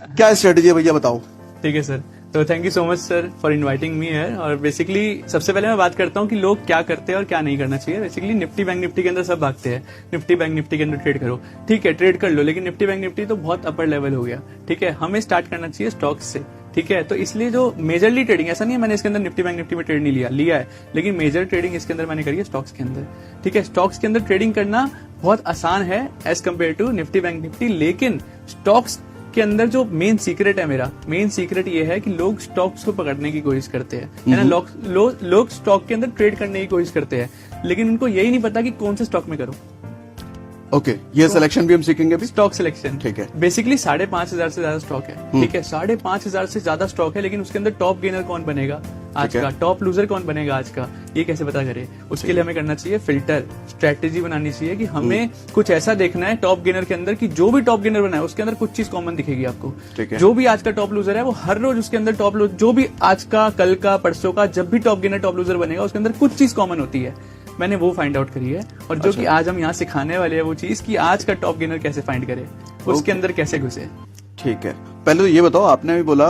क्या स्ट्रेटेजी है भैया, बताओ। ठीक है सर, तो thank you so much sir for inviting me here. और बेसिकली सबसे पहले मैं बात करता हूँ कि लोग क्या करते हैं और क्या नहीं करना चाहिए। बेसिकली निफ्टी बैंक निफ्टी के अंदर सब भागते हैं, निफ्टी बैंक निफ्टी के अंदर ट्रेड करो, ठीक है ट्रेड कर लो, लेकिन निफ्टी बैंक निफ्टी तो बहुत अपर लेवल हो गया, ठीक है। हमें स्टार्ट करना चाहिए स्टॉक्स से, ठीक है। तो इसलिए जो मेजरली ट्रेडिंग, ऐसा नहीं है मैंने इसके अंदर निफ्टी बैंक निफ्टी में ट्रेड नहीं लिया है, लेकिन मेजर ट्रेडिंग इसके अंदर मैंने करी है स्टॉक्स के अंदर, ठीक है। स्टॉक्स के अंदर ट्रेडिंग करना बहुत आसान है as compare to Nifty Bank Nifty, लेकिन स्टॉक्स के अंदर जो मेन सीक्रेट है, मेरा मेन सीक्रेट ये है कि लोग स्टॉक्स को पकड़ने की कोशिश करते हैं, है ना। लोग स्टॉक के अंदर ट्रेड करने की कोशिश करते हैं, लेकिन उनको यही नहीं पता कि कौन से स्टॉक में करो। ओके, ये सिलेक्शन भी हम सीखेंगे अभी। स्टॉक सिलेक्शन, ठीक है। बेसिकली 5,500 से ज्यादा स्टॉक है, ठीक है। 5,500 से ज्यादा स्टॉक है, लेकिन उसके अंदर टॉप गेनर कौन बनेगा आज का, टॉप लूजर कौन बनेगा आज का, ये कैसे पता करें। उसके लिए हमें करना चाहिए फिल्टर, स्ट्रेटेजी बनानी चाहिए कि हमें कुछ ऐसा देखना है टॉप गेनर के अंदर कि जो भी टॉप गेनर बना है उसके अंदर कुछ चीज कॉमन दिखेगी आपको। जो भी आज का टॉप लूजर है वो हर रोज उसके अंदर टॉप लूजर, जो भी आज का, कल का, परसों का, जब भी टॉप गेनर टॉप लूजर बनेगा उसके अंदर कुछ चीज कॉमन होती है। मैंने वो फाइंड आउट करी है, और जो कि आज हम यहाँ सिखाने वाले हैं वो चीज कि आज का टॉप गेनर कैसे फाइंड करे, उसके अंदर कैसे घुसे। ठीक है, पहले तो ये बताओ, आपने भी बोला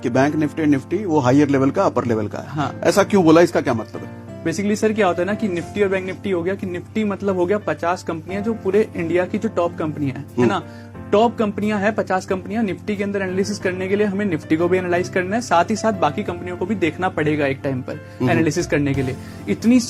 कि बैंक निफ्टी वो हायर लेवल का, अपर लेवल का है। हाँ, ऐसा क्यों बोला, इसका क्या मतलब है? बेसिकली सर क्या होता है ना कि निफ्टी और बैंक निफ्टी हो गया कि निफ्टी मतलब हो गया 50 कंपनियां जो पूरे इंडिया की जो टॉप कंपनियां है ना, टॉप कंपनियां है 50 कंपनियां। निफ्टी के अंदर एनालिसिस करने के लिए हमें निफ्टी को भी एनालाइज करना है, साथ ही साथ बाकी कंपनियों को भी देखना पड़ेगा एक टाइम पर एनालिसिस करने के लिए। इतनी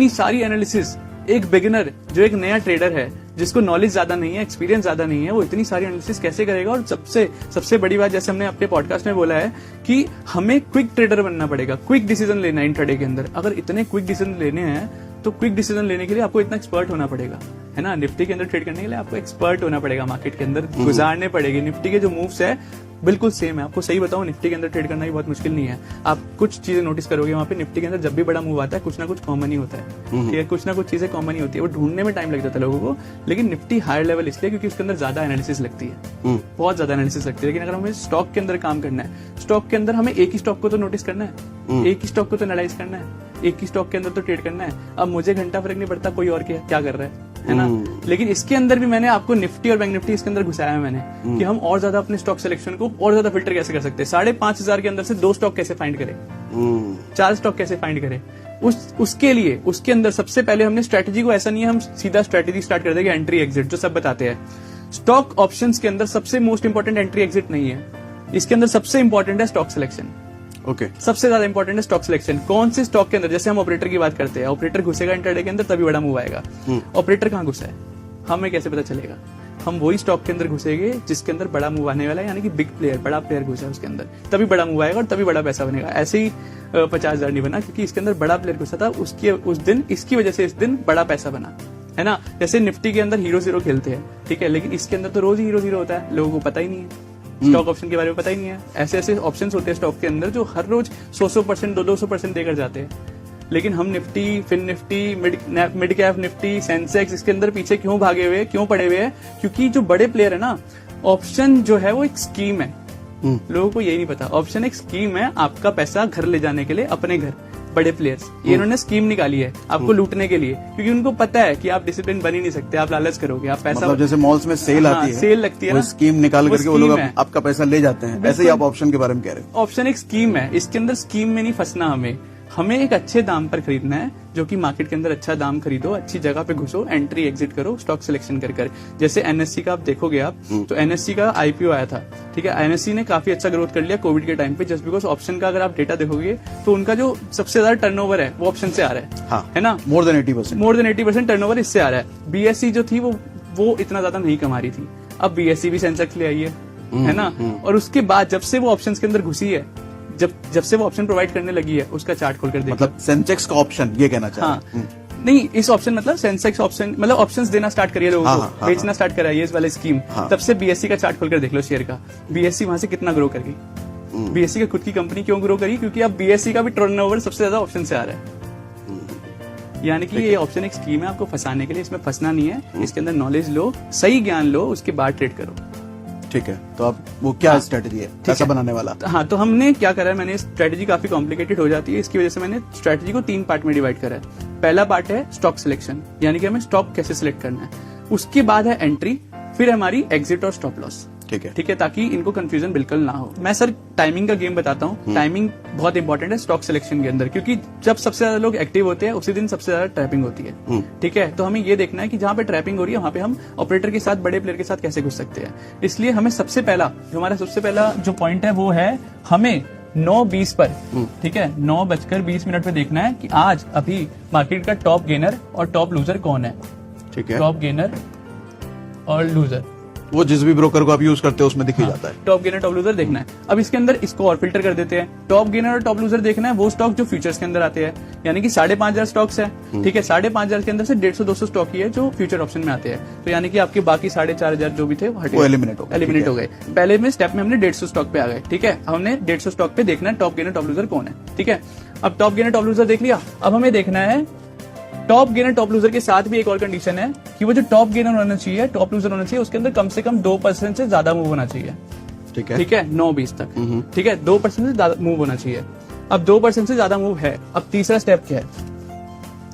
सारी एनालिसिस एक बिगिनर जो एक नया ट्रेडर है, जिसको नॉलेज ज्यादा नहीं है, एक्सपीरियंस ज्यादा नहीं है, वो इतनी सारी एनालिसिस कैसे करेगा। और सबसे बड़ी बात, जैसे हमने अपने पॉडकास्ट में बोला है कि हमें क्विक ट्रेडर बनना पड़ेगा, क्विक डिसीजन लेना है इंट्राडे के अंदर। अगर इतने क्विक डिसीजन लेने हैं तो क्विक डिसीजन लेने के लिए आपको इतना एक्सपर्ट होना पड़ेगा, है ना। निफ्टी के अंदर ट्रेड करने के लिए आपको एक्सपर्ट होना पड़ेगा, मार्केट के अंदर गुजारने पड़ेगी। निफ्टी के जो मूव्स है बिल्कुल सेम है। आपको सही बताऊं, निफ्टी के अंदर ट्रेड करना भी बहुत मुश्किल नहीं है। आप कुछ चीजें नोटिस करोगे वहां पे, निफ्टी के अंदर जब भी बड़ा मूव आता है कुछ ना कुछ कॉमन ही होता है, ठीक है। कुछ ना कुछ चीजें कॉमन ही होती है, वो ढूंढने में टाइम लग जाता है लोगों को। लेकिन निफ्टी हायर लेवल इसलिए क्योंकि उसके अंदर ज्यादा एनालिसिस लगती है, बहुत ज्यादा एनालिसिस लगती है। लेकिन अगर हमें स्टॉक के अंदर काम करना है, स्टॉक के अंदर हमें एक ही स्टॉक को तो नोटिस करना है, एक ही स्टॉक को तो एनालाइज करना है, एक ही स्टॉक के अंदर तो ट्रेड करना है। अब मुझे घंटा फर्क नहीं पड़ता कोई और क्या कर रहा है ना। लेकिन इसके अंदर भी मैंने आपको निफ्टी और बैंक निफ्टी इसके अंदर घुसाया है मैंने, कि हम और ज्यादा अपने स्टॉक सिलेक्शन को और ज्यादा फिल्टर कैसे कर सकते हैं। 5,500 के अंदर से 2 स्टॉक कैसे फाइंड करें, 4 स्टॉक कैसे फाइंड करें। उसके लिए उसके अंदर सबसे पहले हमने स्ट्रेटेजी को, ऐसा नहीं है हम सीधा स्ट्रेटेजी स्टार्ट कर देंगे एंट्री एग्जिट जो सब बताते हैं। स्टॉक ऑप्शंस के अंदर सबसे मोस्ट इंपॉर्टेंट एंट्री एग्जिट नहीं है, इसके अंदर सबसे इंपॉर्टेंट है स्टॉक सिलेक्शन। ओके, सबसे ज्यादा इंपॉर्टेंट है स्टॉक सिलेक्शन। कौन से स्टॉक के अंदर, जैसे हम ऑपरेटर की बात करते हैं, ऑपरेटर घुसेगा इंट्राडे के अंदर तभी बड़ा मूव आएगा। ऑपरेटर कहाँ घुसा है हमें कैसे पता चलेगा? हम वही स्टॉक के अंदर घुसेंगे जिसके अंदर बड़ा मूव आने वाला है, यानी कि बिग प्लेयर, बड़ा प्लेयर घुसा है उसके अंदर, तभी बड़ा मूव आएगा और तभी बड़ा पैसा बनेगा। ऐसे ही 50,000 नहीं बना क्योंकि इसके अंदर बड़ा प्लेयर घुसा था, इसकी वजह से इस दिन बड़ा पैसा बना, है ना। जैसे निफ्टी के अंदर हीरो जीरो खेलते हैं, ठीक है, लेकिन इसके अंदर तो रोज हीरो जीरो होता है, लोगों को पता ही नहीं है, स्टॉक ऑप्शन के बारे में पता ही नहीं है। ऐसे ऑप्शंस होते हैं स्टॉक के अंदर जो हर रोज 100% 200% देकर जाते हैं। लेकिन हम Nifty, Fin Nifty, mid cap Nifty, Sensex, इसके अंदर पीछे क्यों भागे हुए, क्यों पड़े हुए हैं? क्योंकि जो बड़े प्लेयर है ना, ऑप्शन जो है वो एक स्कीम है, लोगों को यही नहीं पता। ऑप्शन एक स्कीम है आपका पैसा घर ले जाने के लिए, अपने घर। बड़े प्लेयर्स ये इन्होंने स्कीम निकाली है आपको लूटने के लिए, क्योंकि उनको पता है कि आप डिसिप्लिन बन ही नहीं सकते, आप लालच करोगे, आप पैसा, मतलब जैसे मॉल्स में सेल आती है, सेल लगती है वो स्कीम निकाल करके वो लोग आपका पैसा ले जाते हैं। ऐसे ही आप ऑप्शन के बारे में कह रहे हो। ऑप्शन एक स्कीम है, इसके अंदर स्कीम में नहीं फंसना हमें एक अच्छे दाम पर खरीदना है, जो कि मार्केट के अंदर अच्छा दाम खरीदो, अच्छी जगह पे घुसो, एंट्री एग्जिट करो, स्टॉक सिलेक्शन कर। जैसे एनएससी का आप देखोगे तो एनएससी का आईपीओ आया था, ठीक है। एनएससी ने काफी अच्छा ग्रोथ कर लिया कोविड के टाइम पे, जस्ट बिकॉज ऑप्शन का अगर आप डेटा देखोगे तो उनका जो सबसे ज्यादा टर्नओवर है वो ऑप्शन से आ रहा है, हाँ, है ना। मोर देन 80% टर्नओवर इससे आ रहा है। बीएससी जो थी वो इतना ज्यादा नहीं कमा रही थी, अब बीएससी भी सेंसेक्स ले आई है ना। और उसके बाद जब से वो ऑप्शन के अंदर घुसी है, जब से वो ऑप्शन प्रोवाइड करने लगी है, उसका चार्ट खोलकर देखो। मतलब सेंसेक्स का ऑप्शन, ये कहना चाह रहे हैं? नहीं, इस ऑप्शन मतलब सेंसेक्स ऑप्शन मतलब ऑप्शंस देना स्टार्ट करिए लोगों को, बेचना स्टार्ट करा, ये इस वाले स्कीम। तब से बीएससी का चार्ट खोलकर देख लो शेयर का, बीएससी वहां से कितना ग्रो कर गई। बीएससी की खुद की कंपनी क्यों ग्रो करी? क्योंकि अब बीएससी का भी टर्नओवर सबसे ज्यादा ऑप्शन से आ रहा है। यानी कि ये ऑप्शन एक स्कीम है आपको फंसाने के लिए, इसमें फंसना नहीं है। इसके अंदर नॉलेज लो, सही ज्ञान लो, उसके बाद ट्रेड करो। ठीक है, तो अब वो क्या स्ट्रेटेजी है पैसा बनाने वाला? हाँ, तो हमने क्या करा है, मैंने स्ट्रेटेजी काफी कॉम्प्लिकेटेड हो जाती है, इसकी वजह से मैंने स्ट्रेटेजी को 3 पार्ट में डिवाइड करा है। पहला पार्ट है स्टॉक सिलेक्शन, यानी कि हमें स्टॉक कैसे सिलेक्ट करना है। उसके बाद है एंट्री, फिर हमारी एग्जिट और स्टॉप लॉस। ठीक है। ठीक है, ताकि इनको कंफ्यूजन बिल्कुल ना हो। मैं सर टाइमिंग का गेम बताता हूँ। टाइमिंग बहुत इंपॉर्टेंट है स्टॉक सिलेक्शन के अंदर, क्योंकि जब सबसे ज्यादा लोग एक्टिव होते हैं उसी दिन सबसे ज्यादा ट्रैपिंग होती है। ठीक है, तो हमें ये देखना है कि जहाँ पे ट्रैपिंग हो रही है वहां पे हम ऑपरेटर के साथ, बड़े प्लेयर के साथ कैसे घुस सकते हैं। इसलिए हमें सबसे पहला जो पॉइंट है वो है, हमें 9:20 पर, ठीक है, 9:20 पे देखना है कि आज अभी मार्केट का टॉप गेनर और टॉप लूजर कौन है। ठीक है, टॉप गेनर और लूजर वो जिस भी ब्रोकर को आप यूज करते हो उसमें दिख ही जाता है। टॉप गेनर टॉप लूजर देखना है। अब इसके अंदर इसको और फिल्टर कर देते हैं। टॉप गेनर और टॉप लूजर देखना है वो स्टॉक जो फ्यूचर्स के अंदर आते हैं, यानी कि 5,500 स्टॉक्स है। ठीक है, 5,500 के अंदर से 150-200 स्टॉक ही है जो फ्यूचर ऑप्शन में आते हैं। तो यानी कि आपके बाकी 4,500 जो भी थे वो एलिमिनेट हो गए। पहले में स्टेप में हमने 150 स्टॉक पे आ गए। ठीक है, हमने 150 स्टॉक पे देखना है टॉप गेनर टॉप लूजर कौन है। ठीक है, अब टॉप गेनर टॉप लूजर देख लिया। अब हमें देखना है टॉप गेनर टॉप लूजर के साथ भी एक और कंडीशन है कि वो जो टॉप गेनर होना चाहिए, टॉप लूजर होना चाहिए, उसके अंदर कम से कम 2% से ज्यादा मूव होना चाहिए। ठीक है, ठीक है, 9:20 तक। ठीक है, 2% से ज्यादा मूव होना चाहिए। अब 2% से ज्यादा मूव है। अब तीसरा स्टेप क्या है?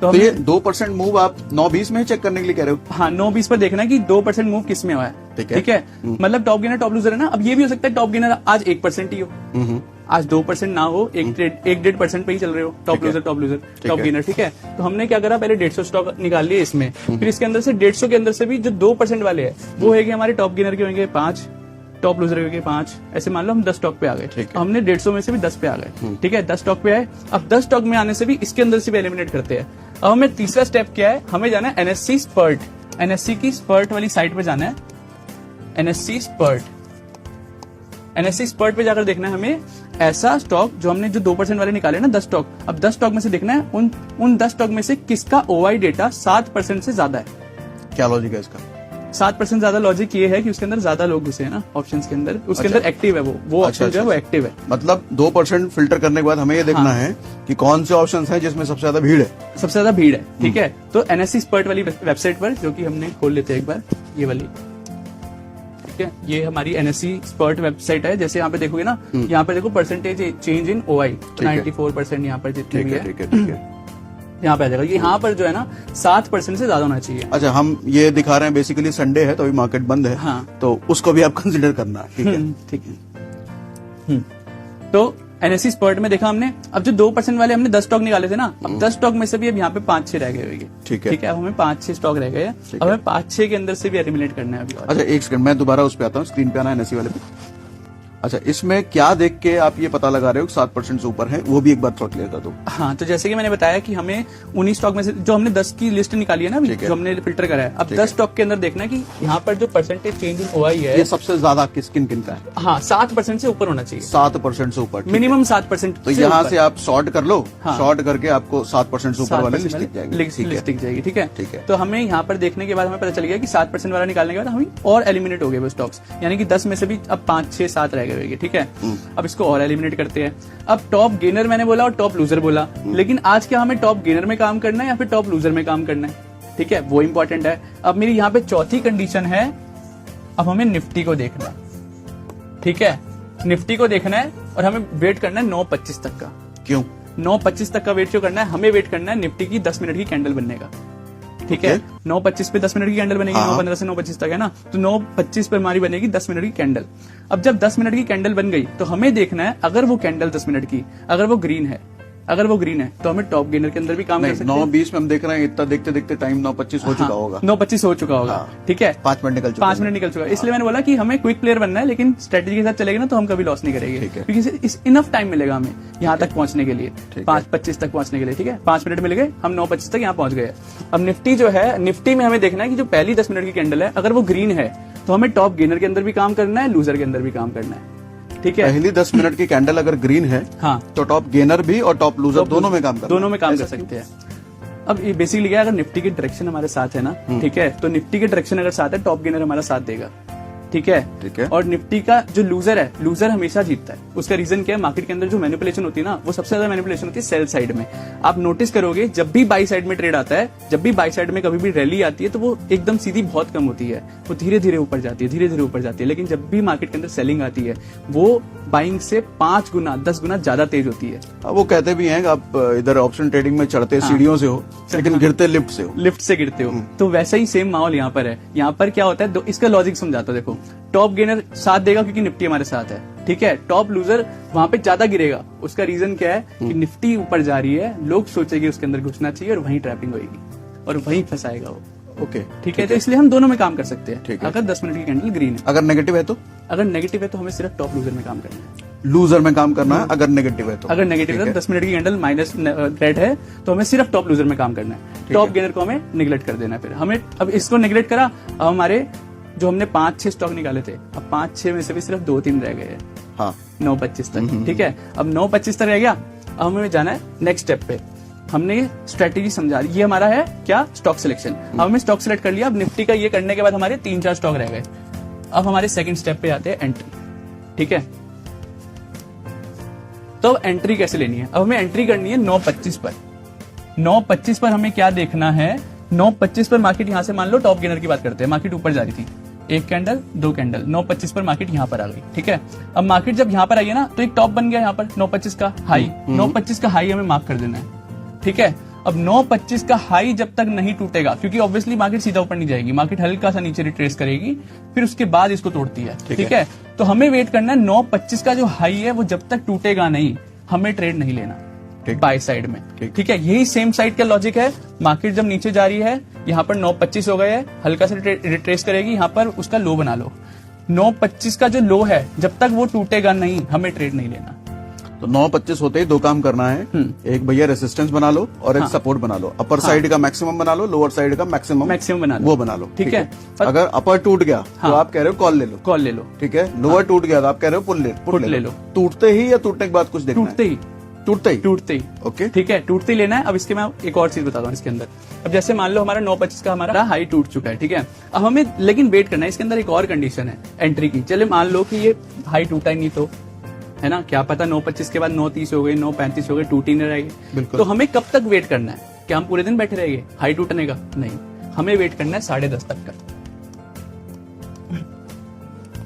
तो ये 2% मूव आप 9:20 में ही चेक करने के लिए कह रहे हो? हाँ, 9:20 पर देखना है कि 2% मूव किस में हुआ है। ठीक है, मतलब टॉप गेनर टॉप लूजर है ना। अब ये भी हो सकता है टॉप गेनर आज 1% ही हो, आज 2% ना हो, 1-1.5% पे ही चल रहे हो टॉप लूजर टॉप गेनर। ठीक है, तो हमने क्या करा, पहले 150 स्टॉक निकाल लिए इसमें, फिर इसके अंदर से 150 के अंदर से भी जो 2% वाले हैं वो है कि हमारे टॉप गेनर के होंगे 5, टॉप लूजर के होंगे 5, ऐसे मान लो हम 10 स्टॉक पे आ गए। हमने 150 में से भी 10 पे आ गए। ठीक है, 10 स्टॉक पे आए। अब 10 स्टॉक में आने से भी इसके अंदर से भी एलिमिनेट करते हैं। अब हमें तीसरा स्टेप क्या है, हमें जाना है एनएससी स्पर्ट, एनएससी की स्पर्ट वाली साइट पे जाना है। एनएससी स्पर्ट पे जाकर देखना है हमें ऐसा स्टॉक जो हमने जो 2% वाले निकाले ना 10 स्टॉक। अब 10 स्टॉक में से देखना है उन 10 स्टॉक में से किसका ओआई डेटा 7% से ज्यादा है। क्या लॉजिक है इसका? 7% ज्यादा लॉजिक ये है कि उसके अंदर ज्यादा लोग घुसे हैं ना ऑप्शंस के अंदर, उसके अंदर एक्टिव है वो ऑप्शन जो है वो एक्टिव है। मतलब 2% फिल्टर करने के बाद हमें ये देखना है कि कौन से ऑप्शंस हैं जिसमें सबसे ज्यादा भीड़ है। सबसे ज्यादा भीड़ है। ठीक है, तो एनएससी स्पर्ट वाली वेबसाइट पर, जो कि हमने खोल लेते हैं एक बार, ये वाली, ठीक है, ये हमारी एनएससी स्पर्ट वेबसाइट है। जैसे यहाँ पे देखोगे ना, यहाँ पे देखो परसेंटेज चेंज इन ओआई 94% यहाँ पर जितनी भी है, ठीक है, यहाँ पे आ जाएगा। यहाँ पर जो है ना 7% से ज्यादा होना चाहिए। अच्छा, हम ये दिखा रहे हैं बेसिकली संडे है तो अभी मार्केट बंद है। हाँ, तो उसको भी आप कंसिडर करना। ठीक है, ठीक है। तो एनएससी स्पर्ट में देखा हमने, अब जो 2% वाले हमने 10 स्टॉक निकाले थे ना, अब 10 स्टॉक में से भी अब यहाँ पे 5-6 रह गए होंगे। ठीक है, अब हमें 5-6 स्टॉक रह गए। अब हमें 5-6 के अंदर से भी एलिमिनेट करना है अभी। अच्छा, एक सेकंड, मैं दोबारा उस पे आता हूँ, स्क्रीन पे आना है एनएससी वाले पे। अच्छा, इसमें क्या देख के आप ये पता लगा रहे हो कि 7% से ऊपर है, वो भी एक बार थोड़ा क्लियर कर दो। हाँ, तो जैसे कि मैंने बताया कि हमें उन्हीं स्टॉक में से जो हमने 10 की लिस्ट निकाली है ना, जो हमने फिल्टर करा है, अब 10 स्टॉक के अंदर देखना है कि यहाँ पर जो परसेंटेज चेंज इन ओआई है, ये सबसे ज्यादा किन किन का है? हाँ, 7% से ऊपर होना चाहिए। 7% से ऊपर, मिनिमम 7%। तो यहाँ से आप सॉर्ट कर लो, सॉर्ट करके आपको 7% से ऊपर वाले लिस्ट दिख जाएगी। लिस्ट दिख जाएगी। ठीक है, ठीक है। तो हमें यहाँ पर देखने के बाद हमें पता चल गया कि 7% वाला निकालने के बाद हमें और एलिमिनेट हो गए वो स्टॉक्स, यानी कि 10 में से भी अब 5-6-7 रह गए। ठीक है, अब इसको और एलिमिनेट करते हैं। अब टॉप गेनर मैंने बोला और टॉप लूजर बोला, लेकिन आज क्या हमें टॉप गेनर में काम करना है या फिर टॉप लूजर में काम करना है? ठीक है, वो इंपॉर्टेंट है। अब मेरी यहाँ पे चौथी कंडीशन है, अब हमें निफ्टी को देखना है। ठीक है, निफ्टी को देखना है और हमें वेट करना है 9:25 तक का। क्यों 9:25 तक का वेट क्यों करना है? हमें वेट करना है निफ्टी की 10 मिनट की कैंडल बनने का। ठीक है, 9:25 पे 10 मिनट की कैंडल बनेगी। 9:15 से 9:25 तक है ना, तो 9:25 पे हमारी बनेगी 10 मिनट की कैंडल। अब जब 10 मिनट की कैंडल बन गई तो हमें देखना है, अगर वो कैंडल 10 मिनट की अगर वो ग्रीन है तो हमें टॉप गेनर के अंदर भी काम कर सकते हैं। 9:20 में हम देख रहे हैं, इतना देखते देखते टाइम 9:25 हो चुका होगा। 9:25 हो चुका होगा। ठीक है, 5 मिनट निकल चुका है। इसलिए मैंने बोला कि हमें क्विक प्लेयर बनना है, लेकिन स्ट्रेटेजी के साथ चलेगा ना तो हम कभी लॉस नहीं करेंगे, क्योंकि इनफ टाइम मिलेगा हमें यहाँ तक पहुंचने के लिए, 5:25 तक पहुंचने के लिए। ठीक है, 5 मिनट मिल गए, हम 9:25 तक यहाँ पहुंच गए। अब निफ्टी जो है, निफ्टी में हमें देखना है कि जो पहली 10 मिनट की कैंडल है अगर वो ग्रीन है तो हमें टॉप गेनर के अंदर भी काम करना है, लूजर के अंदर भी काम करना है। ठीक है, पहली 10 मिनट की कैंडल अगर ग्रीन है, हाँ, तो टॉप गेनर भी और टॉप लूजर दोनों में काम कर सकते हैं। अब ये बेसिकली क्या है, अगर निफ्टी की डायरेक्शन हमारे साथ है ना, ठीक है, तो निफ्टी की डायरेक्शन अगर साथ है, टॉप गेनर हमारा साथ देगा। ठीक है, और निफ्टी का जो लूजर है, लूजर हमेशा जीतता है। उसका रीजन क्या है? मार्केट के अंदर जो मैनिपुलेशन होती है ना, वो सबसे ज्यादा मैनिपुलेशन होती है सेल साइड में। आप नोटिस करोगे जब भी बाई साइड में ट्रेड आता है, जब भी बाई साइड में कभी भी रैली आती है, तो वो एकदम सीधी बहुत कम होती है, वो धीरे धीरे ऊपर जाती है, लेकिन जब भी मार्केट के अंदर सेलिंग आती है, वो बाइंग से 5 गुना 10 गुना ज्यादा तेज होती है। वो कहते भी हैं कि आप इधर ऑप्शन ट्रेडिंग में चढ़ते सीढ़ियों से हो, लेकिन गिरते लिफ्ट से गिरते हो। तो वैसा ही सेम माहौल यहाँ पर है। यहाँ पर क्या होता है, इसका लॉजिक समझाता हूं। देखो, टॉप गेनर साथ देगा क्योंकि निफ्टी हमारे साथ है, ठीक है। टॉप लूजर वहां पे ज्यादा गिरेगा। उसका रीजन क्या है कि निफ्टी ऊपर जा रही है, लोग सोचेंगे उसके अंदर घुसना चाहिए और वहीं ट्रैपिंग होगी और वहीं फंसाएगा वो। ओके, ठीक है। तो इसलिए हम दोनों में काम कर सकते ठीक हैं। है। अगर 10 मिनट की कैंडल ग्रीन है, अगर नेगेटिव है तो? अगर नेगेटिव है तो हमें सिर्फ टॉप लूजर में काम करना है। लूजर में काम करना है अगर नेगेटिव है तो? अगर नेगेटिव है तो 10 मिनट की कैंडल माइनस रेड है तो हमें सिर्फ टॉप लूजर में काम करना है। टॉप गेनर को हमें निगलेक्ट कर देना है। फिर हमें अब इसको निगलेक्ट करा, अब हमारे जो हमने 5-6 स्टॉक निकाले थे, अब 5-6 में से भी सिर्फ 2-3 रह गए हैं। हाँ, 9:25 तक, ठीक है। अब 9:25 तक रह गया, अब हमें जाना है नेक्स्ट स्टेप पे। हमने स्ट्रेटेजी समझा, ये हमारा है क्या, स्टॉक सिलेक्शन। अब हमने स्टॉक सिलेक्ट कर लिया। अब निफ्टी का ये करने के बाद हमारे 3-4 स्टॉक रह गए। अब हमारे सेकंड स्टेप पे आते हैं एंट्री, ठीक है। तो एंट्री कैसे लेनी है? अब हमें एंट्री करनी है 9:25 पर। 9:25 पर हमें क्या देखना है? 9:25 पर मार्केट यहां से, मान लो टॉप गेनर की बात करते हैं, मार्केट ऊपर जा रही थी, 1 कैंडल 2 कैंडल, 9:25 पर मार्केट यहां पर आ गई, ठीक है। अब मार्केट जब यहां पर आई है ना, तो एक टॉप बन गया यहाँ पर 9:25 का हाई। 9:25 का हाई हमें मार्क कर देना है, ठीक है। अब 9:25 का हाई जब तक नहीं टूटेगा, क्योंकि ऑब्वियसली मार्केट सीधा ऊपर नहीं जाएगी, मार्केट हल्का सा नीचे रिट्रेस करेगी, फिर उसके बाद इसको तोड़ती है, ठीक है। तो हमें वेट करना है 9:25 का जो हाई है वो जब तक टूटेगा नहीं, हमें ट्रेड नहीं लेना बाय साइड में, ठीक है। यही सेम साइड का लॉजिक है। मार्केट जब नीचे जा रही है, यहाँ पर 9:25 हो गए है, हल्का सा रिट्रेस करेगी, यहाँ पर उसका लो बना लो। 9:25 का जो लो है, जब तक वो टूटेगा नहीं, हमें ट्रेड नहीं लेना। तो 9:25 होते ही 2 काम करना है। एक भैया रेसिस्टेंस बना लो और एक सपोर्ट बना लो। अपर साइड का मैक्सिमम बना लो, लोअर साइड का मैक्सिमम बना लो, वो बना लो, ठीक है। अगर अपर टूट गया तो आप कह रहे हो कॉल ले लो, कॉल ले लो, ठीक है। लोअर टूट गया तो आप कह रहे हो पुट ले लो। टूटते ही या टूटने के बाद कुछ देखना है? टूटते ही, ओके, ठीक है। टूटते ही लेना है। अब इसके मैं एक और चीज बताता हूँ इसके अंदर। अब जैसे मान लो हमारा 9:25 का हमारा हाई टूट चुका है, ठीक है। अब हमें लेकिन वेट करना है। इसके अंदर एक और कंडीशन है एंट्री की। चले मान लो कि ये हाई टूटा ही नहीं, तो है ना, क्या पता 9:25 के बाद 9:30 हो गई, 9:35 हो गई, टूट ही नहीं रहेगी। तो हमें कब तक वेट करना है? क्या हम पूरे दिन बैठे रहेंगे हाई टूटने का? नहीं, हमें वेट करना है 10:30 तक का।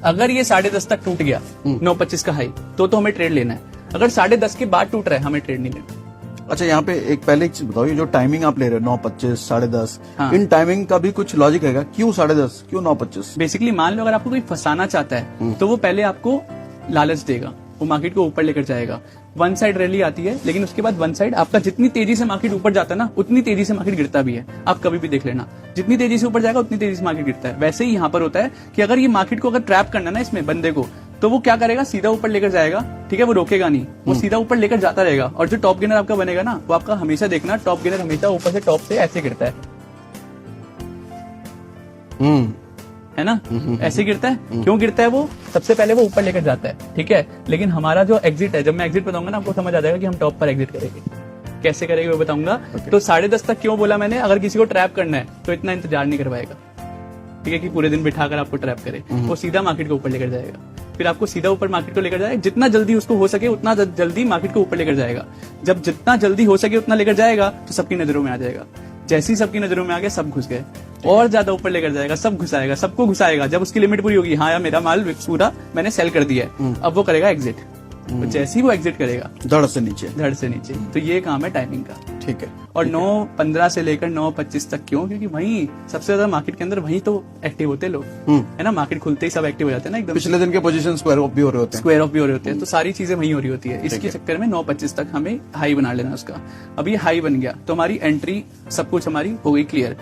अगर ये 10:30 तक टूट गया 9:25 का हाई, तो हमें ट्रेड लेना है। अगर 10:30 के बाद टूट रहा है, हमें ट्रेड नहीं लेना। अच्छा, यहाँ पे एक पहले एक चीज बताओ, ये जो टाइमिंग आप ले रहे हो 9:25, 10:30, हाँ। इन टाइमिंग का भी कुछ लॉजिक है क्या? क्यों 10:30, क्यों 9:25? बेसिकली मान लो अगर आपको कोई फंसाना चाहता है तो वो पहले आपको लालच देगा, वो मार्केट को ऊपर लेकर जाएगा। वन साइड रैली आती है, लेकिन उसके बाद वन साइड आपका जितनी तेजी से मार्केट ऊपर जाता है ना, उतनी तेजी से मार्केट गिरता भी है। आप कभी भी देख लेना, जितनी तेजी से ऊपर जाएगा उतनी तेजी से मार्केट गिरता है। वैसे ही यहाँ पर होता है कि अगर ये मार्केट को अगर ट्रैप करना ना इसमें बंदे को, तो वो क्या करेगा, सीधा ऊपर लेकर जाएगा, ठीक है। वो रोकेगा नहीं, वो सीधा ऊपर लेकर जाता रहेगा। और जो टॉप गेनर आपका बनेगा ना, वो आपका हमेशा देखना, टॉप गेनर हमेशा ऊपर से टॉप से ऐसे गिरता है ना, ऐसे गिरता है। क्यों गिरता है? वो सबसे पहले वो ऊपर लेकर जाता है, ठीक है। लेकिन हमारा जो एग्जिट है, जब मैं एग्जिट बताऊंगा ना, आपको समझ आ जाएगा कि हम टॉप पर एग्जिट करेंगे। कैसे करेंगे वो बताऊंगा। तो 10:30 तक क्यों बोला मैंने? अगर किसी को ट्रैप करना है तो इतना इंतजार नहीं करवाएगा, ठीक है, कि पूरे दिन बिठाकर आपको ट्रैप करे। वो सीधा मार्केट को ऊपर लेकर जाएगा, फिर आपको सीधा ऊपर मार्केट को लेकर जाएगा। जितना जल्दी उसको हो सके उतना जल्दी मार्केट को ऊपर लेकर जाएगा। जब जितना जल्दी हो सके उतना लेकर जाएगा तो सबकी नजरों में आ जाएगा। जैसे ही सबकी नजरों में आ गया, सब घुस गए, और ज्यादा ऊपर लेकर जाएगा, सब घुसाएगा, सबको घुसाएगा। जब उसकी लिमिट पूरी होगी, हाँ यार मेरा माल पूरा मैंने सेल कर दिया है, अब वो करेगा एग्जिट। तो जैसे ही वो एग्जिट करेगा, धड़ से नीचे। तो ये काम है टाइमिंग का, ठीक है। और 9:15 से लेकर 9:25 तक क्यों? क्योंकि वहीं सबसे ज्यादा मार्केट के अंदर वहीं तो एक्टिव होते हैं लोग, है ना। मार्केट खुलते ही सब एक्टिव हो जाते हैं ना एकदम। पिछले दिन के पोजीशन स्क्वायर ऑफ भी हो रहे होते हैं, तो सारी चीजें वहीं हो रही होती है। इसके चक्कर में 9:25 तक हमें हाई बना लेना उसका। अब ये हाई बन गया तो हमारी एंट्री, सब कुछ हमारी हो गई क्लियर।